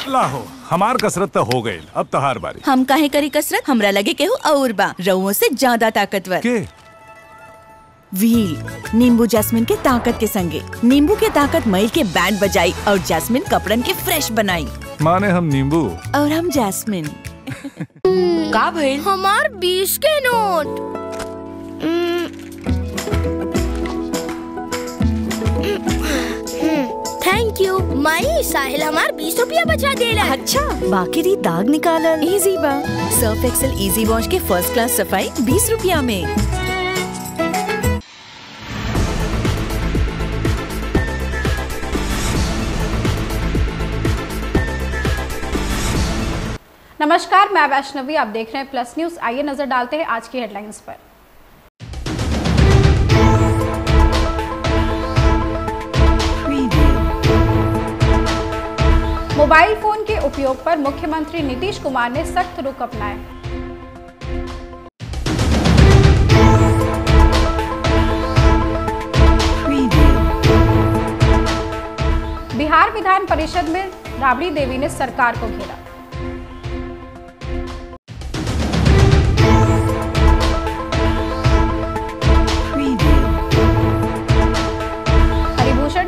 लाहो हमार कसरत तो हो गई, अब तहार बारी। हम काहे करी कसरत, हमरा लगे केहू और बा रउओं से ज्यादा ताकतवर। के? व्हील नींबू जैस्मिन के ताकत के संगे। नींबू के ताकत मईल के बैंड बजाई और जैस्मिन कपड़न के फ्रेश बनाई। माने हम नींबू और हम जैस्मिन। का भइल? हमार 20 के नोट। थैंक यू माई, साहिल हमार 20 रुपया बचा देला। अच्छा, बाकी दी दाग निकालल इजी बा। सर्फ एक्सेल इजी वॉश के फर्स्ट क्लास सफाई 20 रुपया में। नमस्कार, मैं वैष्णवी, आप देख रहे हैं प्लस न्यूज। आइए नजर डालते हैं आज की हेडलाइंस पर। मोबाइल फोन के उपयोग पर मुख्यमंत्री नीतीश कुमार ने सख्त रुख अपनाया। बिहार विधान परिषद में राबड़ी देवी ने सरकार को घेरा।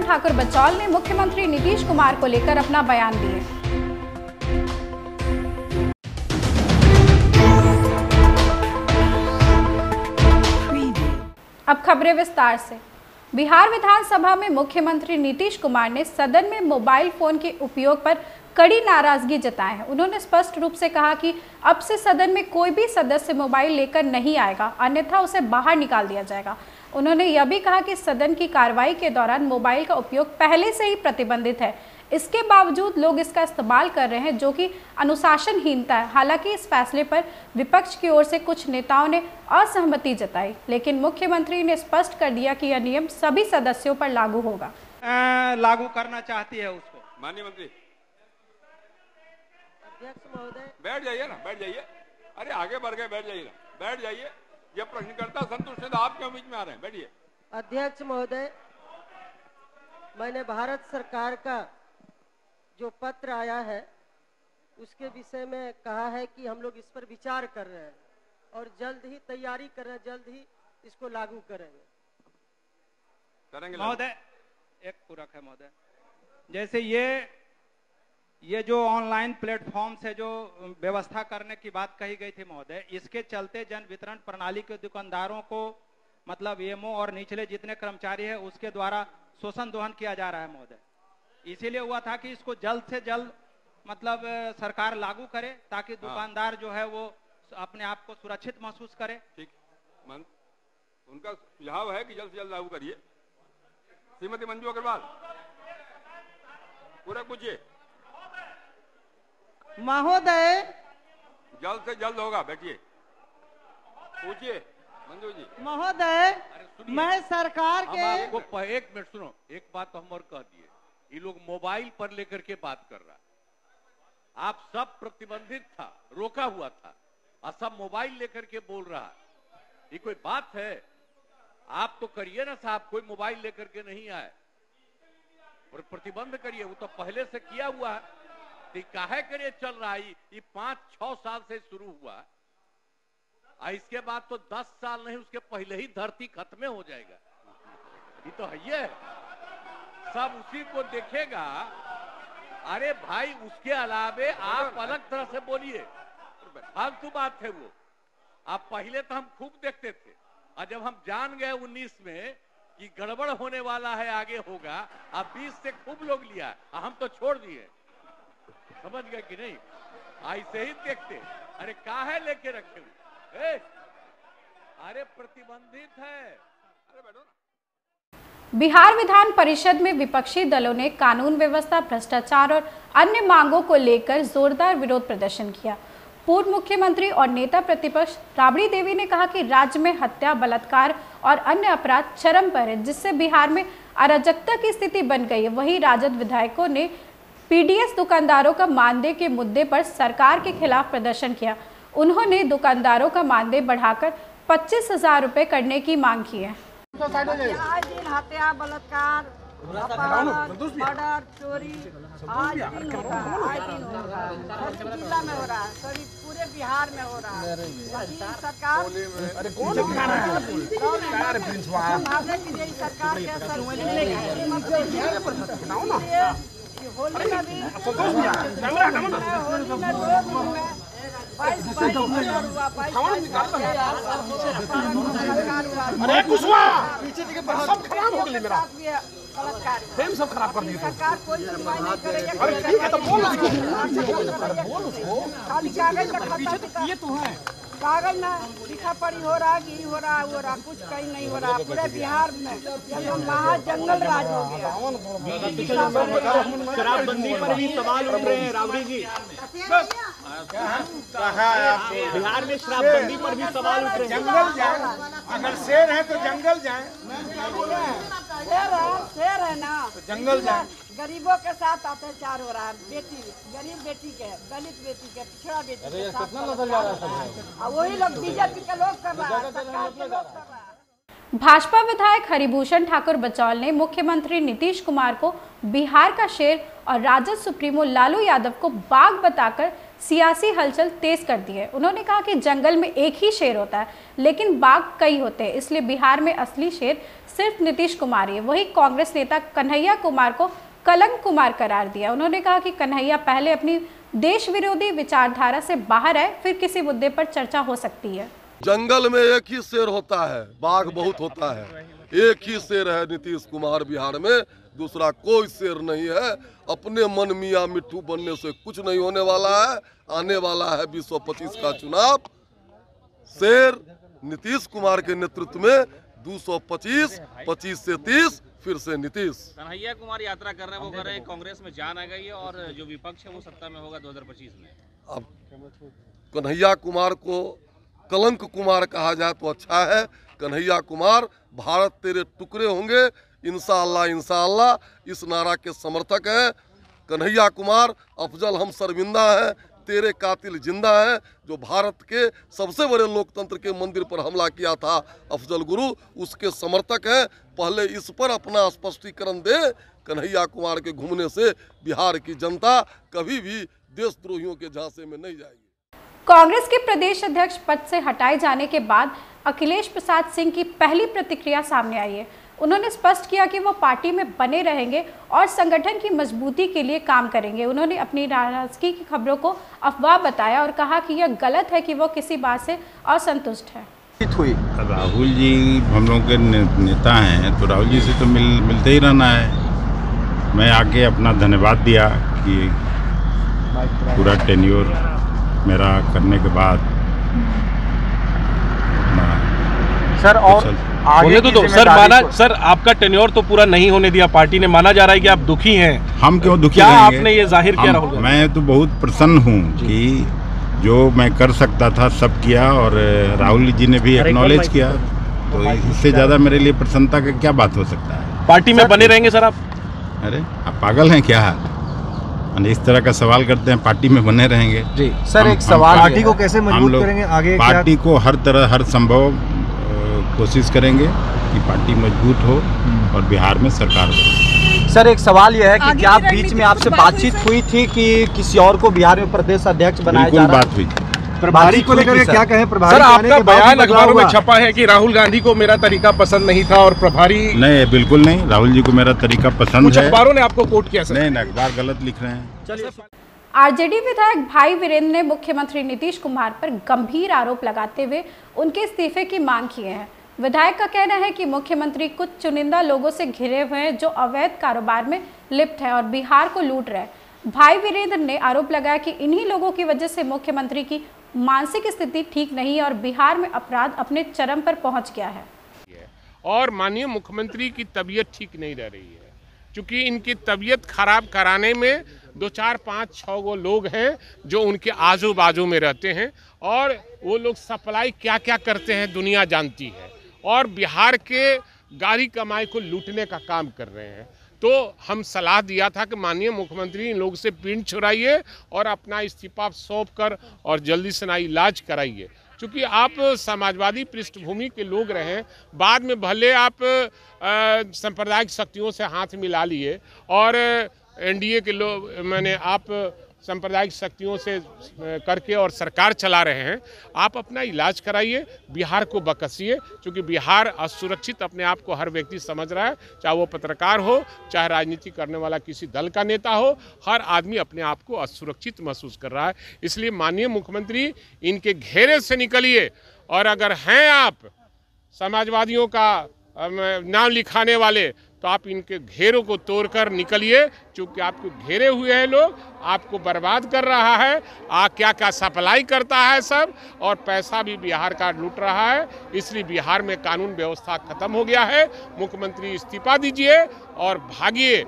ठाकुर बचौल ने मुख्यमंत्री नीतीश कुमार को लेकर अपना बयान दिए। अब खबरें विस्तार से। बिहार विधानसभा में मुख्यमंत्री नीतीश कुमार ने सदन में मोबाइल फोन के उपयोग पर कड़ी नाराजगी जताई है। उन्होंने स्पष्ट रूप से कहा कि अब से सदन में कोई भी सदस्य मोबाइल लेकर नहीं आएगा, अन्यथा उसे बाहर निकाल दिया जाएगा। उन्होंने यह भी कहा कि सदन की कार्रवाई के दौरान मोबाइल का उपयोग पहले से ही प्रतिबंधित है, इसके बावजूद लोग इसका इस्तेमाल कर रहे हैं, जो कि अनुशासनहीनता है। हालांकि इस फैसले पर विपक्ष की ओर से कुछ नेताओं ने असहमति जताई, लेकिन मुख्यमंत्री ने स्पष्ट कर दिया कि यह नियम सभी सदस्यों पर लागू होगा। लागू करना चाहती है उसको। माननीय मंत्री अध्यक्ष महोदय, बैठ जाइए ना, बैठ जाइए। अरे आगे बढ़ गए, बैठ जाइए ना, बैठ जाइए। ये प्रश्नकर्ता संतुष्ट है तो आप क्यों बीच में आ रहे हैं? बैठिए। अध्यक्ष महोदय, मैंने भारत सरकार का जो पत्र आया है उसके विषय में कहा है कि हम लोग इस पर विचार कर रहे हैं और जल्द ही तैयारी कर रहे हैं, जल्द ही इसको लागू करेंगे। महोदय एक पूरक है महोदय, जैसे ये जो ऑनलाइन प्लेटफॉर्म से जो व्यवस्था करने की बात कही गई थी महोदय, इसके चलते जन वितरण प्रणाली के दुकानदारों को मतलब एमओ और निचले जितने कर्मचारी है उसके द्वारा शोषण दोहन किया जा रहा है महोदय। इसीलिए हुआ था कि इसको जल्द से जल्द मतलब सरकार लागू करे ताकि दुकानदार जो है वो अपने आप को सुरक्षित महसूस करे। ठीक, उनका सुझाव है कि जल्द से जल्द लागू करिए। श्रीमती मंजू अग्रवाल, पूरा पूछिए। महोदय जल्द से जल्द होगा, बैठिए, पूछिए मंजू जी। महोदय, मैं सरकार के आपको एक मिनट सुनो, एक बात तो हम और कह दिए, ये लोग मोबाइल पर लेकर के बात कर रहा है। आप सब प्रतिबंधित था, रोका हुआ था, और सब मोबाइल लेकर के बोल रहा है, ये कोई बात है? आप तो करिए ना साहब, कोई मोबाइल लेकर के नहीं आए और प्रतिबंध करिए, वो तो पहले से किया हुआ है। काहे करे चल रहा है, ये 5-6 साल से शुरू हुआ, इसके बाद तो 10 साल नहीं, उसके पहले ही धरती खत्म हो जाएगा। ये तो है, ये सब उसी को देखेगा। अरे भाई, उसके अलावे आप अलग तरह से बोलिए, फालतू बात है वो। आप पहले तो हम खूब देखते थे, और जब हम जान गए 19 में कि गड़बड़ होने वाला है, आगे होगा, अब 20 से खूब लोग लिया, हम तो छोड़ दिए। समझ गए कि नहीं? ऐसे ही देखते, अरे काहे लेके रखे हुए, अरे प्रतिबंधित है, अरे बैठो ना। बिहार विधान परिषद में विपक्षी दलों ने कानून व्यवस्था, भ्रष्टाचार और अन्य मांगों को लेकर जोरदार विरोध प्रदर्शन किया। पूर्व मुख्यमंत्री और नेता प्रतिपक्ष राबड़ी देवी ने कहा कि राज्य में हत्या, बलात्कार और अन्य अपराध चरम पर है, जिससे बिहार में अराजकता की स्थिति बन गई है। वहीं राजद विधायकों ने पीडीएस दुकानदारों का मानदेय के मुद्दे पर सरकार के खिलाफ प्रदर्शन किया। उन्होंने दुकानदारों का मानदेय बढ़ाकर 25,000 रुपए करने की मांग की है। दिन हत्या, बलात्कार मर्डर, चोरी आए दिन हो रहा है, हर जिला में हो रहा है, कभी पूरे बिहार में हो रहा है। सरकार होली में भी सब खराब हो गई मेरा फेम सब खराब कर दी सरकार कोई सुनवाई नहीं करेगी। ठीक है तो बोल उसको खाली कागज का ये तो है कागज में लिखा पड़ी हो रहा है, हो रहा है, हो रहा कुछ कहीं नहीं हो रहा। पूरे बिहार में ये महा जंगल राज हो गया। शराबबंदी पर भी सवाल उठ रहे हैं रावड़ी जी। बिहार में शराबबंदी पर भी सवाल उठ रहे हैं। जंगल जाए, अगर शेर है तो जंगल जाए। शेर है ना तो जंगल जाए। गरीबों के साथ अत्याचार हो रहा है। बेटी गरीब बेटी के, दलित बेटी के, पिछड़ा बेटी के साथ वही लोग बीजेपी के लोग कर रहा है, सरकार के लोग कर रहा है। भाजपा विधायक हरिभूषण ठाकुर बचौल ने मुख्यमंत्री नीतीश कुमार को बिहार का शेर और राजद सुप्रीमो लालू यादव को बाघ बताकर सियासी हलचल तेज कर दी है। उन्होंने कहा कि जंगल में एक ही शेर होता है लेकिन बाघ कई होते हैं, इसलिए बिहार में असली शेर सिर्फ नीतीश कुमार ही है। वहीं कांग्रेस नेता कन्हैया कुमार को कलंक कुमार करार दिया। उन्होंने कहा कि कन्हैया पहले अपनी देश विरोधी विचारधारा से बाहर आए, फिर किसी मुद्दे पर चर्चा हो सकती है। जंगल में एक ही शेर होता है, बाघ बहुत होता है। एक ही शेर है नीतीश कुमार बिहार में, दूसरा कोई शेर नहीं है। अपने मन मियाँ मिट्ठू बनने से कुछ नहीं होने वाला है। आने वाला है 2025 का चुनाव। शेर नीतीश कुमार के नेतृत्व में 225, 25 से 30 फिर से नीतीश। कन्हैया कुमार यात्रा कर रहे हैं, वो कर रहे हैं कांग्रेस में जान आ गई है और जो विपक्ष है वो सत्ता में होगा 2025 में। अब कन्हैया कुमार को कलंक कुमार कहा जाए तो अच्छा है। कन्हैया कुमार भारत तेरे टुकड़े होंगे, इंशाअल्लाह इंशाअल्लाह इस नारा के समर्थक हैं। कन्हैया कुमार अफजल हम शर्मिंदा हैं, तेरे कातिल जिंदा हैं। जो भारत के सबसे बड़े लोकतंत्र के मंदिर पर हमला किया था अफजल गुरु, उसके समर्थक हैं। पहले इस पर अपना स्पष्टीकरण दे। कन्हैया कुमार के घूमने से बिहार की जनता कभी भी देशद्रोहियों के झांसे में नहीं जाएगी। कांग्रेस के प्रदेश अध्यक्ष पद से हटाए जाने के बाद अखिलेश प्रसाद सिंह की पहली प्रतिक्रिया सामने आई है। उन्होंने स्पष्ट किया कि वो पार्टी में बने रहेंगे और संगठन की मजबूती के लिए काम करेंगे। उन्होंने अपनी नाराजगी की खबरों को अफवाह बताया और कहा कि यह गलत है कि वो किसी बात से असंतुष्ट है। राहुल जी हम लोग के नेता हैं, तो राहुल जी से तो मिलते ही रहना है। मैं आके अपना धन्यवाद दिया कि पूरा टेन्योर मेरा करने के बाद सर और आगे तो सर माना सर आपका टेन्योर तो पूरा नहीं होने दिया पार्टी ने। माना जा रहा है कि आप दुखी हैं। हम क्यों दुखी क्या रहेंगे? आपने ये जाहिर किया राहुल? मैं तो बहुत प्रसन्न हूँ कि जो मैं कर सकता था सब किया और राहुल जी ने भी एक्नॉलेज किया, तो इससे ज़्यादा मेरे लिए प्रसन्नता का क्या बात हो सकता है। पार्टी में बने रहेंगे सर आप? अरे आप पागल हैं क्या? इस तरह का सवाल करते हैं, पार्टी में बने रहेंगे जी। सर एक सवाल, पार्टी को कैसे मजबूत करेंगे आगे? पार्टी को हर तरह हर संभव कोशिश करेंगे कि पार्टी मजबूत हो और बिहार में सरकार हो। सर एक सवाल यह है कि क्या बीच में आपसे बातचीत हुई थी कि किसी और को बिहार में प्रदेश अध्यक्ष बनाया जा रहा है? बात हुई। प्रभारी को लेकर क्या कहें? प्रभारी सर आपका बयान अखबारों में छपा है कि राहुल गांधी को मेरा तरीका पसंद नहीं था और प्रभारी नहीं, बिल्कुल नहीं। राहुल जी को मेरा तरीका पसंद है। अखबारों ने आपको कोट किया सर? नहीं, अखबार गलत लिख रहे हैं। आरजेडी विधायक भाई वीरेंद्र ने मुख्यमंत्री नीतीश कुमार पर गंभीर आरोप लगाते हुए उनके इस्तीफे की मांग की है। विधायक का कहना है कि मुख्यमंत्री कुछ चुनिंदा लोगों से घिरे हुए हैं जो अवैध कारोबार में लिप्त हैं और बिहार को लूट रहे हैं। भाई वीरेंद्र ने आरोप लगाया कि इन्हीं लोगों की वजह से मुख्यमंत्री की मानसिक स्थिति ठीक नहीं है और बिहार में अपराध अपने चरम पर पहुंच गया है। और माननीय मुख्यमंत्री की तबीयत ठीक नहीं रह रही है, क्योंकि इनकी तबीयत खराब कराने में 2, 4, 5, 6 गो लोग हैं जो उनके आजू बाजू में रहते हैं और वो लोग सप्लाई क्या क्या करते हैं दुनिया जानती है और बिहार के गाड़ी कमाई को लूटने का काम कर रहे हैं। तो हम सलाह दिया था कि माननीय मुख्यमंत्री इन लोगों से पिंड छुड़ाइए और अपना इस्तीफा सौंप कर और जल्दी से ना इलाज कराइए, क्योंकि आप समाजवादी पृष्ठभूमि के लोग रहे, बाद में भले आप सांप्रदायिक शक्तियों से हाथ मिला लिए और एनडीए के लोग मैंने आप सांप्रदायिक शक्तियों से करके और सरकार चला रहे हैं। आप अपना इलाज कराइए, बिहार को बकसिए, क्योंकि बिहार असुरक्षित अपने आप को हर व्यक्ति समझ रहा है, चाहे वो पत्रकार हो, चाहे राजनीति करने वाला किसी दल का नेता हो, हर आदमी अपने आप को असुरक्षित महसूस कर रहा है। इसलिए माननीय मुख्यमंत्री इनके घेरे से निकलिए, और अगर हैं आप समाजवादियों का नाम लिखाने वाले तो आप इनके घेरों को तोड़कर निकलिए, क्योंकि आपको घेरे हुए हैं लोग, आपको बर्बाद कर रहा है, क्या क्या सप्लाई करता है सब, और पैसा भी बिहार का लूट रहा है। इसलिए बिहार में कानून व्यवस्था खत्म हो गया है। मुख्यमंत्री इस्तीफा दीजिए और भागिए।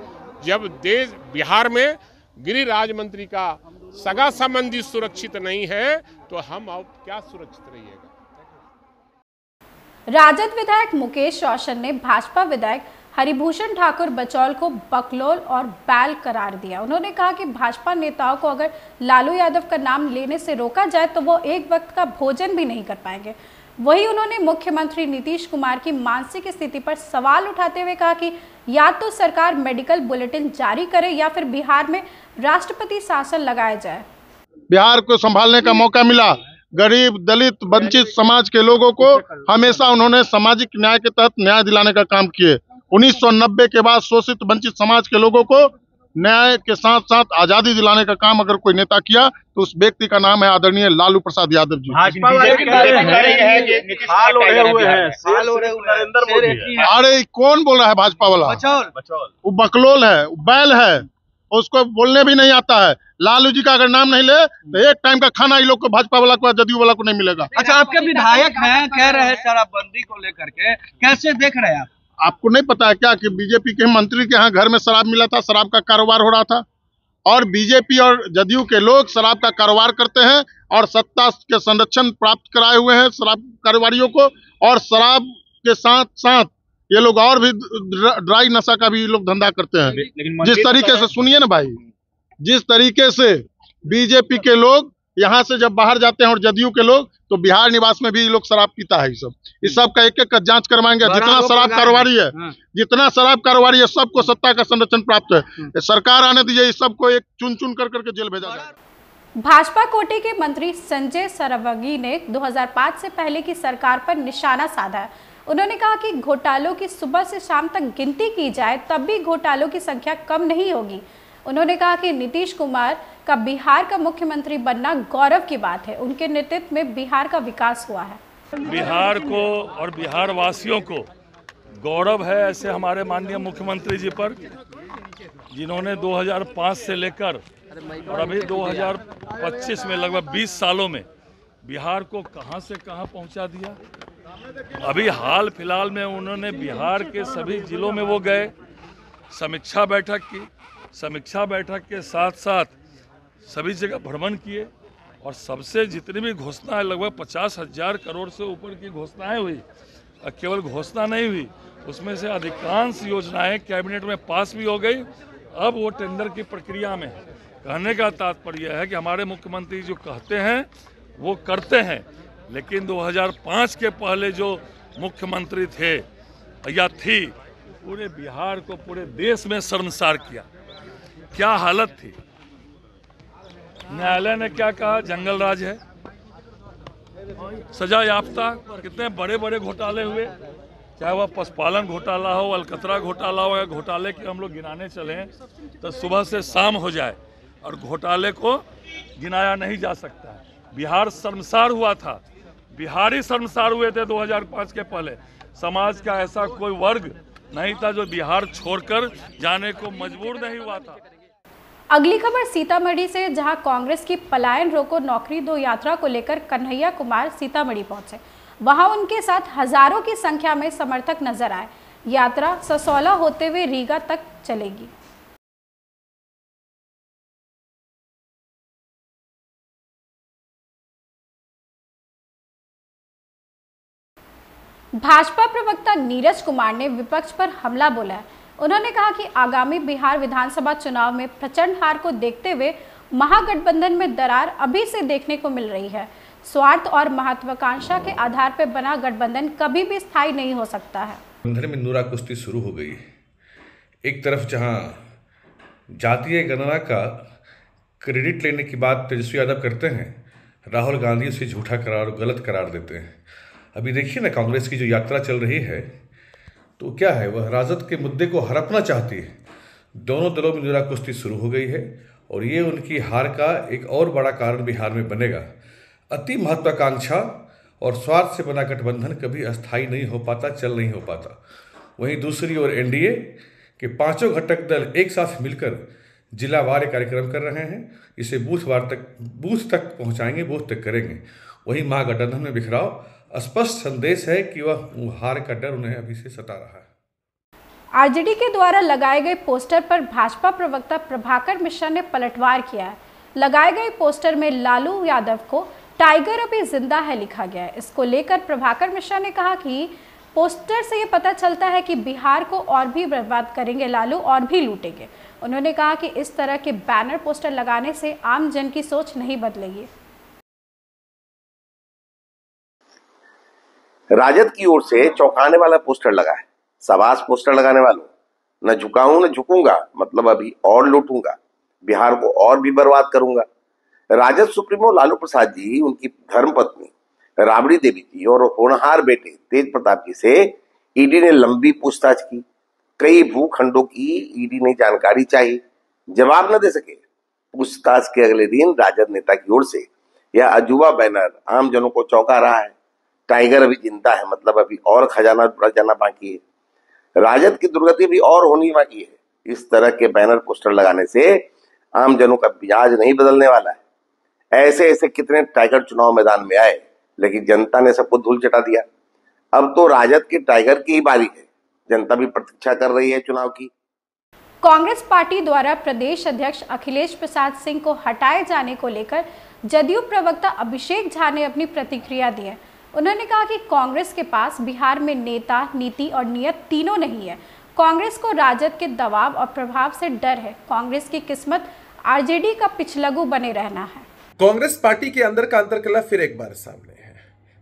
जब देश बिहार में गृह राज्य मंत्री का सगा संबंधी सुरक्षित नहीं है तो हम अब क्या सुरक्षित रहिएगा। राजद विधायक मुकेश रोशन ने भाजपा विधायक हरिभूषण ठाकुर बचौल को बकलोल और बैल करार दिया। उन्होंने कहा कि भाजपा नेताओं को अगर लालू यादव का नाम लेने से रोका जाए तो वो एक वक्त का भोजन भी नहीं कर पाएंगे। वहीं उन्होंने मुख्यमंत्री नीतीश कुमार की मानसिक स्थिति पर सवाल उठाते हुए कहा कि या तो सरकार मेडिकल बुलेटिन जारी करे या फिर बिहार में राष्ट्रपति शासन लगाया जाए। बिहार को संभालने का मौका मिला, गरीब, दलित, वंचित समाज के लोगों को हमेशा उन्होंने सामाजिक न्याय के तहत न्याय दिलाने का काम किए। 1990 के बाद शोषित वंचित समाज के लोगों को न्याय के साथ साथ आजादी दिलाने का काम अगर कोई नेता किया तो उस व्यक्ति का नाम है आदरणीय लालू प्रसाद यादव जी। अरे कौन बोल रहा है भाजपा वाला? वो बकलोल है, वो बैल है, उसको बोलने भी नहीं आता है। लालू जी का अगर नाम नहीं ले तो एक टाइम का खाना इन लोग को, भाजपा वाला को, जदयू वाला को नहीं मिलेगा। अच्छा, आपके विधायक हैं, कह रहे हैं शराबबंदी को लेकर के, कैसे देख रहे हैं आप? आपको नहीं पता है क्या कि बीजेपी के मंत्री के यहाँ घर में शराब मिला था, शराब का कारोबार हो रहा था, और बीजेपी और जदयू के लोग शराब का कारोबार करते हैं और सत्ता के संरक्षण प्राप्त कराए हुए हैं शराब कारोबारियों को, और शराब के साथ साथ ये लोग और भी ड्राई नशा का भी ये लोग धंधा करते हैं। जिस तरीके से, सुनिए ना भाई, जिस तरीके से बीजेपी के लोग यहाँ से जब बाहर जाते हैं और जदयू के लोग, तो बिहार निवास में भी ये लोग शराब पीता है। इस सब का एक एक का जांच करवाएंगे। जितना शराब कारोबारी है, जितना शराब कारोबारी है, सबको सत्ता का संरक्षण प्राप्त है। सरकार आने दीजिए, इस सबको एक चुन चुन कर करके जेल भेजा जाए। भाजपा कोटे के मंत्री संजय सरवगी ने 2005 से पहले की सरकार पर निशाना साधा है। उन्होंने कहा कि घोटालों की सुबह से शाम तक गिनती की जाए तब भी घोटालों की संख्या कम नहीं होगी। उन्होंने कहा कि नीतीश कुमार का बिहार का मुख्यमंत्री बनना गौरव की बात है। उनके नेतृत्व में बिहार का विकास हुआ है। बिहार को और बिहार वासियों को गौरव है ऐसे हमारे माननीय मुख्यमंत्री जी पर, जिन्होंने 2005 से लेकर और अभी 2025 में लगभग 20 सालों में बिहार को कहां से कहां पहुंचा दिया। अभी हाल फिलहाल में उन्होंने बिहार के सभी जिलों में वो गए, समीक्षा बैठक की, समीक्षा बैठक के साथ साथ सभी जगह भ्रमण किए, और सबसे जितनी भी घोषणाएं, लगभग 50,000 करोड़ से ऊपर की घोषणाएं हुई। केवल घोषणा नहीं हुई, उसमें से अधिकांश योजनाएं कैबिनेट में पास भी हो गई, अब वो टेंडर की प्रक्रिया में है। कहने का तात्पर्य है कि हमारे मुख्यमंत्री जो कहते हैं वो करते हैं, लेकिन 2005 के पहले जो मुख्यमंत्री थे या थी, पूरे बिहार को, पूरे देश में शर्मसार किया। क्या हालत थी। न्यायालय ने क्या कहा? जंगल राज है, सजा याफ्ता। कितने बड़े बड़े घोटाले हुए, चाहे वह पशुपालन घोटाला हो, अलकतरा घोटाला हो, या घोटाले के हम लोग गिनाने चलें तो सुबह से शाम हो जाए, और घोटाले को गिनाया नहीं जा सकता है। बिहार शर्मसार हुआ था, बिहारी शर्मसार हुए थे 2005 के पहले। समाज का ऐसा कोई वर्ग नहीं था जो बिहार छोड़कर जाने को मजबूर नहीं हुआ था। अगली खबर सीतामढ़ी से, जहां कांग्रेस की पलायन रोको नौकरी दो यात्रा को लेकर कन्हैया कुमार सीतामढ़ी पहुंचे। वहां उनके साथ हजारों की संख्या में समर्थक नजर आए। यात्रा ससौला होते हुए रीगा तक चलेगी। भाजपा प्रवक्ता नीरज कुमार ने विपक्ष पर हमला बोला है। उन्होंने कहा कि आगामी बिहार विधानसभा चुनाव में प्रचंड हार को देखते हुए महागठबंधन में दरार अभी से देखने को मिल रही है। स्वार्थ और महत्वाकांक्षा के आधार पर बना गठबंधन कभी भी स्थायी नहीं हो सकता है। गठबंधन में नूरा कुश्ती शुरू हो गई। एक तरफ जहां जातीय गणना का क्रेडिट लेने की बात तेजस्वी यादव करते हैं, राहुल गांधी उसे झूठा करार और गलत करार देते हैं। अभी देखिए ना, कांग्रेस की जो यात्रा चल रही है तो क्या है, वह राजद के मुद्दे को हड़पना चाहती है। दोनों दलों में नूरा कुश्ती शुरू हो गई है और ये उनकी हार का एक और बड़ा कारण बिहार में बनेगा। अति महत्वाकांक्षा और स्वार्थ से बना गठबंधन कभी अस्थायी नहीं हो पाता, चल नहीं हो पाता। वहीं दूसरी ओर एनडीए के पांचों घटक दल एक साथ मिलकर जिलावार कार्यक्रम कर रहे हैं। इसे बूथ तक पहुंचाएंगे, बूथ तक करेंगे। वहीं महागठबंधन में बिखराव स्पष्ट संदेश है कि वह हार का डर उन्हें अभी से सता रहा है। आरजेडी के द्वारा लगाए गए पोस्टर पर भाजपा प्रवक्ता प्रभाकर मिश्रा ने पलटवार किया है। लगाए गए पोस्टर में लालू यादव को टाइगर अभी जिंदा है लिखा गया है। इसको लेकर प्रभाकर मिश्रा ने कहा कि पोस्टर से ये पता चलता है कि बिहार को और भी बर्बाद करेंगे लालू और भी लूटेंगे। उन्होंने कहा कि इस तरह के बैनर पोस्टर लगाने से आम जन की सोच नहीं बदलेगी। राजद की ओर से चौंकाने वाला पोस्टर लगा है। शाबाश पोस्टर लगाने वालों, न झुकाऊं न झुकूंगा, मतलब अभी और लूटूंगा, बिहार को और भी बर्बाद करूंगा। राजद सुप्रीमो लालू प्रसाद जी, उनकी धर्मपत्नी राबड़ी देवी जी और होनहार बेटे तेज प्रताप जी से ईडी ने लंबी पूछताछ की। कई भूखंडों की ईडी ने जानकारी चाहिए, जवाब न दे सके। पूछताछ के अगले दिन राजद नेता की ओर से यह अजूबा बैनर आम जनों को चौंका रहा है। टाइगर अभी जिंदा है, मतलब अभी और खजाना बढ़ जाना बाकी है। राजद की दुर्गति भी और होनी बाकी है। इस तरह के बैनर पोस्टर लगाने से आम जनों का मिजाज नहीं बदलने वाला है। ऐसे ऐसे कितने टाइगर चुनाव मैदान में आए, लेकिन जनता ने सबको धूल चटा दिया। अब तो राजद के टाइगर की ही बारी है। जनता भी प्रतीक्षा कर रही है चुनाव की। कांग्रेस पार्टी द्वारा प्रदेश अध्यक्ष अखिलेश प्रसाद सिंह को हटाए जाने को लेकर जदयू प्रवक्ता अभिषेक झा ने अपनी प्रतिक्रिया दी है। उन्होंने कहा कि कांग्रेस के पास बिहार में नेता, नीति और नियत तीनों नहीं है। कांग्रेस को राजद के दबाव और प्रभाव से डर है। कांग्रेस की किस्मत आरजेडी का पिछलगू बने रहना है। कांग्रेस पार्टी के अंदर का अंतरकलह फिर एक बार सामने है।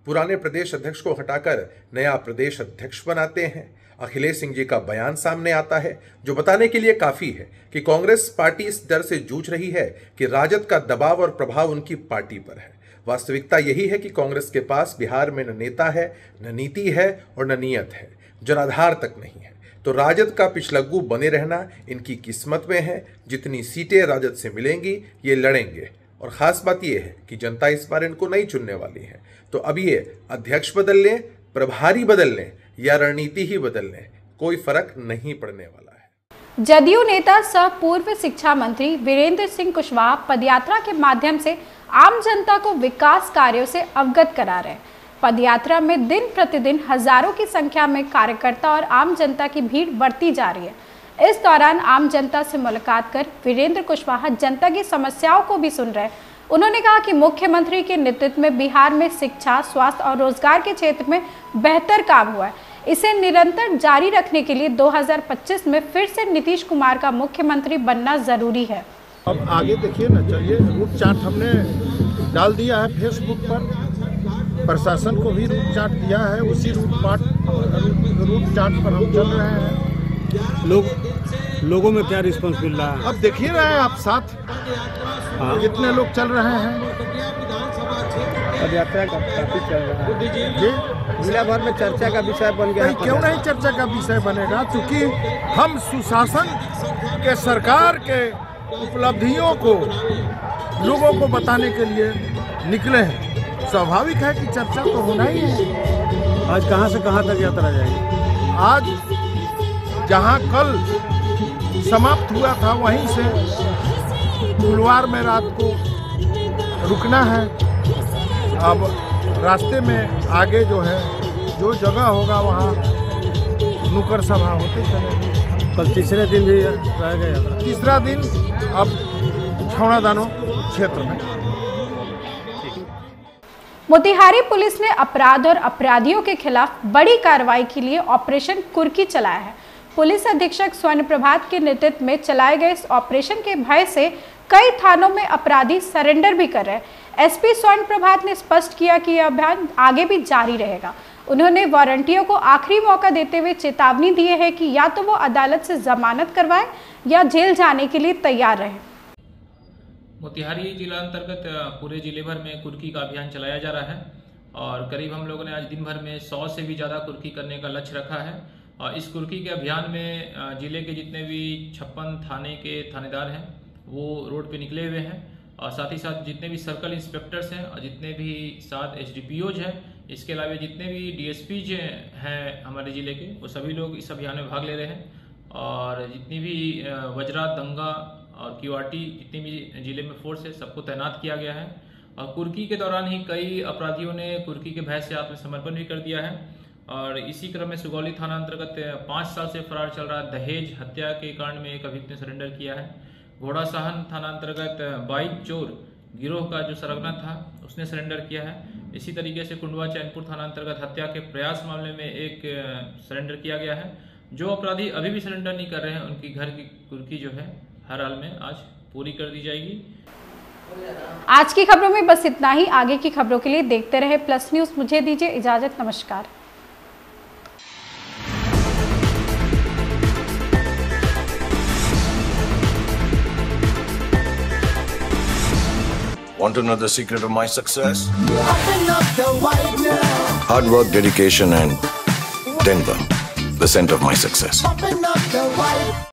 पुराने प्रदेश अध्यक्ष को हटाकर नया प्रदेश अध्यक्ष बनाते हैं। अखिलेश सिंह जी का बयान सामने आता है जो बताने के लिए काफी है कि कांग्रेस पार्टी इस डर से जूझ रही है कि राजद का दबाव और प्रभाव उनकी पार्टी पर है। वास्तविकता यही है कि कांग्रेस के पास बिहार में न नेता है, न नीति है और न नियत है, जनाधार तक नहीं है। तो राजद का पिछलग्गू बने रहना इनकी किस्मत में है। जितनी सीटें राजद से मिलेंगी ये लड़ेंगे। और खास बात यह है कि जनता इस बार इनको नहीं चुनने वाली है। तो अब ये अध्यक्ष बदल लें, प्रभारी बदल लें या रणनीति ही बदल लें, कोई फर्क नहीं पड़ने वाला है। जदयू नेता सह पूर्व शिक्षा मंत्री वीरेंद्र सिंह कुशवाहा पदयात्रा के माध्यम से आम जनता को विकास कार्यों से अवगत करा रहे हैं। पदयात्रा में दिन प्रतिदिन हजारों की संख्या में कार्यकर्ता और आम जनता की भीड़ बढ़ती जा रही है। इस दौरान आम जनता से मुलाकात कर वीरेंद्र कुशवाहा जनता की समस्याओं को भी सुन रहे हैं। उन्होंने कहा कि मुख्यमंत्री के नेतृत्व में बिहार में शिक्षा, स्वास्थ्य और रोजगार के क्षेत्र में बेहतर काम हुआ है। इसे निरंतर जारी रखने के लिए 2025 में फिर से नीतीश कुमार का मुख्यमंत्री बनना जरूरी है। अब आगे देखिए ना, चलिए रूट चार्ट हमने डाल दिया है फेसबुक पर, प्रशासन को भी रूट चार्ट दिया है। उसी रूट चार्ट पर हम चल रहे हैं। लोगों में क्या रिस्पांस मिल रहा है? अब देखिए रहे हैं आप साथ कितने लोग चल रहे हैं। पदयात्रा का काफी चल रहा है जी, जिला भर में चर्चा का विषय बन गया है। क्यों नहीं चर्चा का विषय बनेगा, क्योंकि हम सुशासन के सरकार के उपलब्धियों को लोगों को बताने के लिए निकले हैं। स्वाभाविक है कि चर्चा तो होना ही है। आज कहां से कहां तक यात्रा जाएगी? आज जहां कल समाप्त हुआ था वहीं से फुलवार में रात को रुकना है। अब रास्ते में आगे जो है, जो जगह होगा वहाँ नुक्कड़ सभा होते चलेगी। कल तीसरे दिन भी रह गया। तीसरा दिन अब छौड़ादानो क्षेत्र में। मोतिहारी पुलिस ने अपराध और अपराधियों के खिलाफ बड़ी कार्रवाई के लिए ऑपरेशन कुर्की चलाया है। पुलिस अधीक्षक स्वर्ण प्रभात के नेतृत्व में चलाए गए इस ऑपरेशन के भय से कई थानों में अपराधी सरेंडर भी कर रहे हैं। एसपी स्वर्ण प्रभात ने स्पष्ट किया कि यह अभियान आगे भी जारी रहेगा। उन्होंने वारंटियों को आखिरी मौका देते हुए चेतावनी दी है कि या तो वो अदालत से जमानत करवाएं या जेल जाने के लिए तैयार रहें। मोतिहारी जिला अंतर्गत पूरे जिले भर में कुर्की का अभियान चलाया जा रहा है और करीब हम लोगों ने आज दिन भर में 100 से भी ज़्यादा कुर्की करने का लक्ष्य रखा है। और इस कुर्की के अभियान में जिले के जितने भी 56 थाने के थानेदार हैं वो रोड पे निकले हुए हैं और साथ ही साथ जितने भी सर्कल इंस्पेक्टर्स हैं और जितने भी 7 HDPOज हैं, इसके अलावा जितने भी DSPज हैं हमारे ज़िले के, वो सभी लोग इस अभियान में भाग ले रहे हैं। और जितनी भी वज्रा, दंगा और QRT जितनी भी जिले में फोर्स है सबको तैनात किया गया है। और कुर्की के दौरान ही कई अपराधियों ने कुर्की के भय से आत्मसमर्पण भी कर दिया है। और इसी क्रम में सुगौली थाना अंतर्गत 5 साल से फरार चल रहा दहेज हत्या के कांड में एक अभियुक्त ने सरेंडर किया है। घोड़ा साहन थाना अंतर्गत बाइक चोर गिरोह का जो सरगना था उसने सरेंडर किया है। इसी तरीके से कुंडवा चैनपुर थाना अंतर्गत हत्या के प्रयास मामले में एक सरेंडर किया गया है। जो अपराधी अभी भी सरेंडर नहीं कर रहे हैं उनकी घर की कुर्की जो है हर हाल में आज पूरी कर दी जाएगी। आज की खबरों में बस इतना ही। आगे की खबरों के लिए देखते रहे प्लस न्यूज। मुझे दीजिए इजाजत। नमस्कार। Want to know the secret of my success? Hard work, dedication, and Denver, the center of my success.